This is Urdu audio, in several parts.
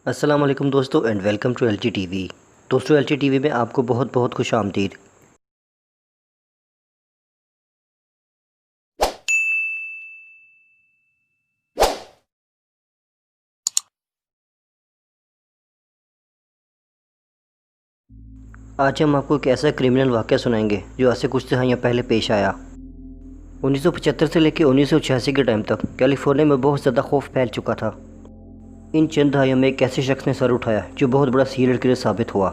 السلام علیکم دوستو and welcome to L G T V. دوستو ایل جی ٹی وی میں آپ کو بہت بہت خوش آمدید۔ آج ہم آپ کو ایک ایسا کرمنل واقعہ سنائیں گے جو آج سے کچھ دہائیاں پہلے پیش آیا۔ 1975 سے لے کے 1986 کے ٹائم تک کیلیفورنیا میں بہت زیادہ خوف پھیل چکا تھا۔ ان چند دہائیوں میں ایک ایسے شخص نے سر اٹھایا جو بہت بڑا سیریل کلر ثابت ہوا۔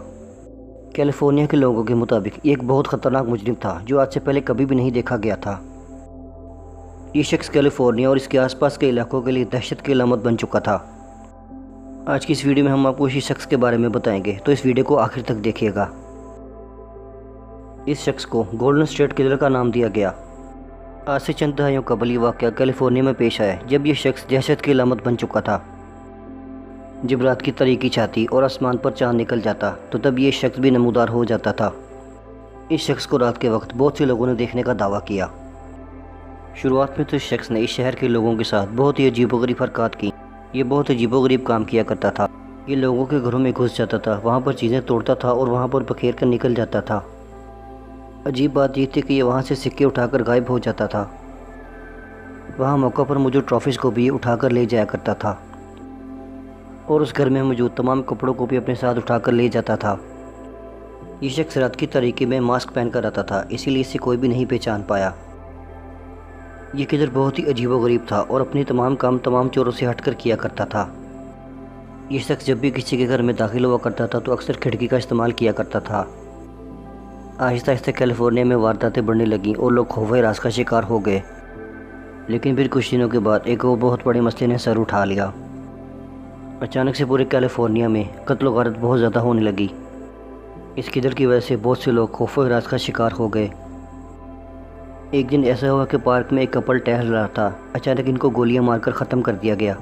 کیلیفورنیا کے لوگوں کے مطابق یہ ایک بہت خطرناک مجرم تھا جو آج سے پہلے کبھی بھی نہیں دیکھا گیا تھا۔ یہ شخص کیلیفورنیا اور اس کے آس پاس کے علاقوں کے لیے دہشت کی علامت بن چکا تھا۔ آج کی اس ویڈیو میں ہم آپ کو اسی شخص کے بارے میں بتائیں گے، تو اس ویڈیو کو آخر تک دیکھیے گا۔ اس شخص کو گولڈن اسٹیٹ کلر کا نام دیا گیا۔ آج سے چند دہائیوں قبل یہ واقعہ کیلیفورنیا میں پیش آیا جب یہ شخص دہشت کی علامت بن چکا تھا۔ جب رات کی تاریکی چھاتی اور آسمان پر چاند نکل جاتا تو تب یہ شخص بھی نمودار ہو جاتا تھا۔ اس شخص کو رات کے وقت بہت سے لوگوں نے دیکھنے کا دعویٰ کیا۔ شروعات میں تو اس شخص نے اس شہر کے لوگوں کے ساتھ بہت ہی عجیب و غریب حرکات کی۔ یہ بہت عجیب و غریب کام کیا کرتا تھا۔ یہ لوگوں کے گھروں میں گھس جاتا تھا، وہاں پر چیزیں توڑتا تھا اور وہاں پر بکھیر کر نکل جاتا تھا۔ عجیب بات یہ تھی کہ یہ وہاں سے سکے اٹھا کر غائب ہو جاتا تھا۔ وہاں موقع پر موجود ٹرافیز کو بھی اٹھا کر لے جایا کرتا تھا اور اس گھر میں موجود تمام کپڑوں کو بھی اپنے ساتھ اٹھا کر لے جاتا تھا۔ یہ شخص رات کی تاریکی میں ماسک پہن کر آتا تھا، اسی لیے اسے کوئی بھی نہیں پہچان پایا۔ یہ کلر بہت ہی عجیب و غریب تھا اور اپنی تمام کام تمام چوروں سے ہٹ کر کیا کرتا تھا۔ یہ شخص جب بھی کسی کے گھر میں داخل ہوا کرتا تھا تو اکثر کھڑکی کا استعمال کیا کرتا تھا۔ آہستہ آہستہ کیلیفورنیا میں وارداتیں بڑھنے لگیں اور لوگ خوف ہراس کا شکار ہو گئے، لیکن پھر کچھ دنوں کے بعد ایک اور بہت بڑے مسئلے نے سر اٹھا لیا۔ اچانک سے پورے کیلیفورنیا میں قتل و غارت بہت زیادہ ہونے لگی۔ اس قدر کی وجہ سے بہت سے لوگ خوف و ہراس کا شکار ہو گئے۔ ایک دن ایسا ہوا کہ پارک میں ایک کپل ٹہل رہا تھا، اچانک ان کو گولیاں مار کر ختم کر دیا گیا۔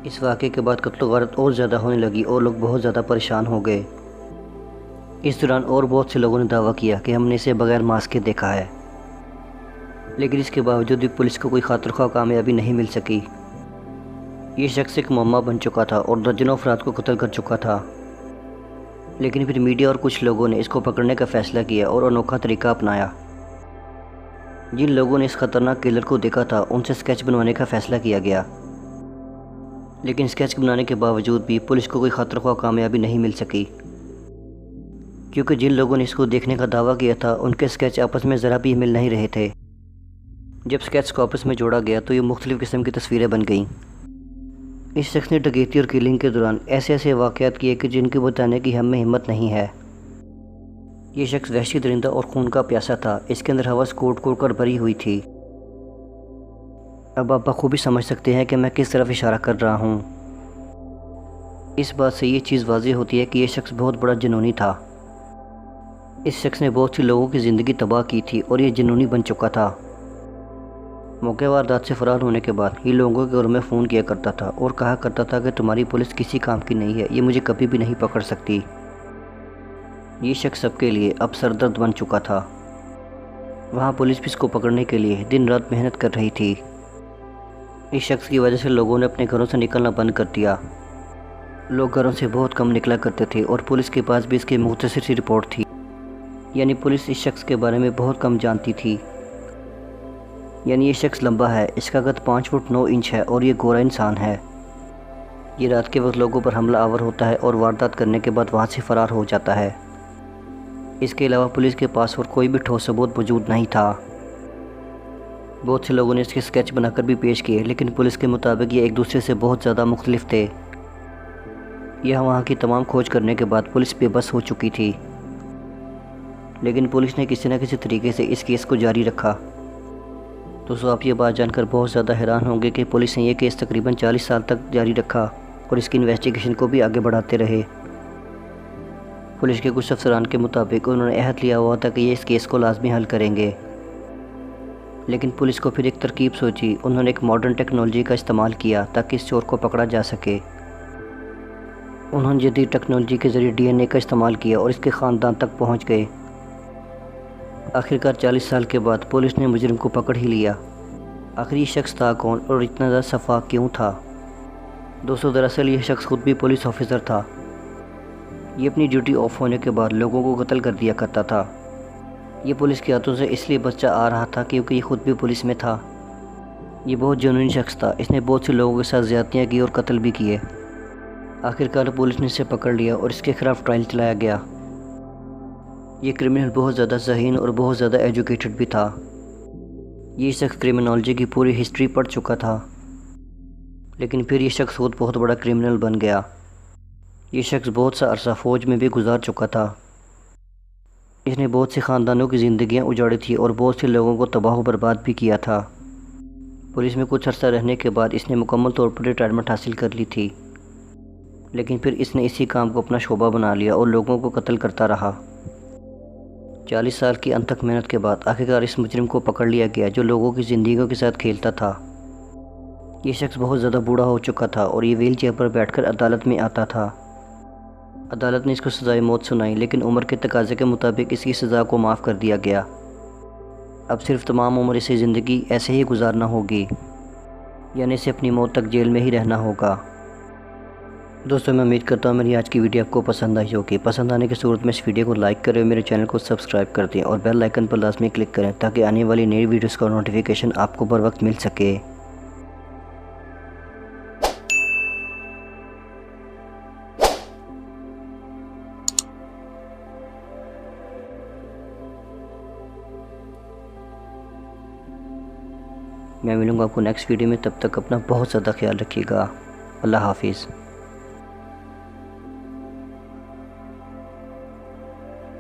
اس واقعے کے بعد قتل و غارت اور زیادہ ہونے لگی اور لوگ بہت زیادہ پریشان ہو گئے۔ اس دوران اور بہت سے لوگوں نے دعویٰ کیا کہ ہم نے اسے بغیر ماسک کے دیکھا ہے، لیکن اس کے باوجود بھی پولیس کو کوئی خاطر خواہ کامیابی نہیں مل سکی۔ یہ شخص ایک معمہ بن چکا تھا اور درجنوں افراد کو قتل کر چکا تھا، لیکن پھر میڈیا اور کچھ لوگوں نے اس کو پکڑنے کا فیصلہ کیا اور انوکھا طریقہ اپنایا۔ جن لوگوں نے اس خطرناک کلر کو دیکھا تھا ان سے سکیچ بنوانے کا فیصلہ کیا گیا، لیکن سکیچ بنانے کے باوجود بھی پولیس کو کوئی خاطر خواہ کامیابی نہیں مل سکی، کیونکہ جن لوگوں نے اس کو دیکھنے کا دعویٰ کیا تھا ان کے سکیچ آپس میں ذرا بھی مل نہیں رہے تھے۔ جب سکیچ کو آپس میں جوڑا گیا تو یہ مختلف قسم کی تصویریں بن گئیں۔ اس شخص نے ڈکیتی اور کلنگ کے دوران ایسے واقعات کیے کہ جن کی بتانے کی ہم میں ہمت نہیں ہے۔ یہ شخص وحشی درندہ اور خون کا پیاسا تھا، اس کے اندر ہوس کوٹ کوٹ کر بھری ہوئی تھی۔ اب آپ بخوبی سمجھ سکتے ہیں کہ میں کس طرف اشارہ کر رہا ہوں۔ اس بات سے یہ چیز واضح ہوتی ہے کہ یہ شخص بہت بڑا جنونی تھا۔ اس شخص نے بہت سی لوگوں کی زندگی تباہ کی تھی اور یہ جنونی بن چکا تھا۔ موقع واردات سے فرار ہونے کے بعد یہ لوگوں کے گھروں میں فون کیا کرتا تھا اور کہا کرتا تھا کہ تمہاری پولیس کسی کام کی نہیں ہے، یہ مجھے کبھی بھی نہیں پکڑ سکتی۔ یہ شخص سب کے لیے اب سردرد بن چکا تھا۔ وہاں پولیس بھی اس کو پکڑنے کے لیے دن رات محنت کر رہی تھی۔ اس شخص کی وجہ سے لوگوں نے اپنے گھروں سے نکلنا بند کر دیا۔ لوگ گھروں سے بہت کم نکلا کرتے تھے اور پولیس کے پاس بھی اس کی مختصر سی رپورٹ تھی، یعنی پولیس اس شخص کے بارے میں بہت کم جانتی تھی۔ یعنی یہ شخص لمبا ہے، اس کا قد 5 فٹ 9 انچ ہے اور یہ گورا انسان ہے۔ یہ رات کے وقت لوگوں پر حملہ آور ہوتا ہے اور واردات کرنے کے بعد وہاں سے فرار ہو جاتا ہے۔ اس کے علاوہ پولیس کے پاس اور کوئی بھی ٹھوس ثبوت موجود نہیں تھا۔ بہت سے لوگوں نے اس کے سکیچ بنا کر بھی پیش کیے، لیکن پولیس کے مطابق یہ ایک دوسرے سے بہت زیادہ مختلف تھے۔ وہاں کی تمام کھوج کرنے کے بعد پولیس بے بس ہو چکی تھی، لیکن پولیس نے کسی نہ کسی طریقے سے اس کیس کو جاری رکھا۔ تو آپ یہ بات جان کر بہت زیادہ حیران ہوں گے کہ پولیس نے یہ کیس تقریباً 40 سال تک جاری رکھا اور اس کی انویسٹیگیشن کو بھی آگے بڑھاتے رہے۔ پولیس کے کچھ افسران کے مطابق انہوں نے عہد لیا ہوا تھا کہ یہ اس کیس کو لازمی حل کریں گے، لیکن پولیس کو پھر ایک ترکیب سوچی۔ انہوں نے ایک ماڈرن ٹیکنالوجی کا استعمال کیا تاکہ اس چور کو پکڑا جا سکے۔ انہوں نے جدید ٹیکنالوجی کے ذریعے ڈی این اے کا استعمال کیا اور اس کے خاندان تک پہنچ گئے۔ آخرکار 40 سال کے بعد پولیس نے مجرم کو پکڑ ہی لیا۔ آخری شخص تھا کون اور اتنا زیادہ شفاف کیوں تھا؟ دوستو دراصل یہ شخص خود بھی پولیس آفیسر تھا۔ یہ اپنی ڈیوٹی آف ہونے کے بعد لوگوں کو قتل کر دیا کرتا تھا۔ یہ پولیس کے ہاتھوں سے اس لیے بچہ آ رہا تھا کیونکہ یہ خود بھی پولیس میں تھا۔ یہ بہت جنون شخص تھا، اس نے بہت سے لوگوں کے ساتھ زیادتیاں کی اور قتل بھی کیے۔ آخرکار پولیس نے اسے پکڑ لیا اور اس کے خلاف ٹرائل چلایا گیا۔ یہ کرمنل بہت زیادہ ذہین اور بہت زیادہ ایجوکیٹڈ بھی تھا۔ یہ شخص کرمنالوجی کی پوری ہسٹری پڑھ چکا تھا، لیکن پھر یہ شخص خود بہت بڑا کرمنل بن گیا۔ یہ شخص بہت سا عرصہ فوج میں بھی گزار چکا تھا۔ اس نے بہت سے خاندانوں کی زندگیاں اجاڑی تھی اور بہت سے لوگوں کو تباہ و برباد بھی کیا تھا۔ پولیس میں کچھ عرصہ رہنے کے بعد اس نے مکمل طور پر ریٹائرمنٹ حاصل کر لی تھی، لیکن پھر اس نے اسی کام کو اپنا شعبہ بنا لیا اور لوگوں کو قتل کرتا رہا۔ 40 سال کی انتھک محنت کے بعد آخرکار اس مجرم کو پکڑ لیا گیا جو لوگوں کی زندگیوں کے ساتھ کھیلتا تھا۔ یہ شخص بہت زیادہ بوڑھا ہو چکا تھا اور یہ ویل چیئر پر بیٹھ کر عدالت میں آتا تھا۔ عدالت نے اس کو سزائے موت سنائی، لیکن عمر کے تقاضے کے مطابق اس کی سزا کو معاف کر دیا گیا۔ اب صرف تمام عمر اسے زندگی ایسے ہی گزارنا ہوگی، یعنی اسے اپنی موت تک جیل میں ہی رہنا ہوگا۔ دوستو میں امید کرتا ہوں میری آج کی ویڈیو آپ کو پسند آئی ہوگی۔ پسند آنے کی صورت میں اس ویڈیو کو لائک کریں، میرے چینل کو سبسکرائب کر دیں اور بیل آئیکن پر لازمی کلک کریں تاکہ آنے والی نئی ویڈیوز کا نوٹیفیکیشن آپ کو بر وقت مل سکے۔ میں ملوں گا آپ کو نیکسٹ ویڈیو میں، تب تک اپنا بہت زیادہ خیال رکھیے گا۔ اللہ حافظ۔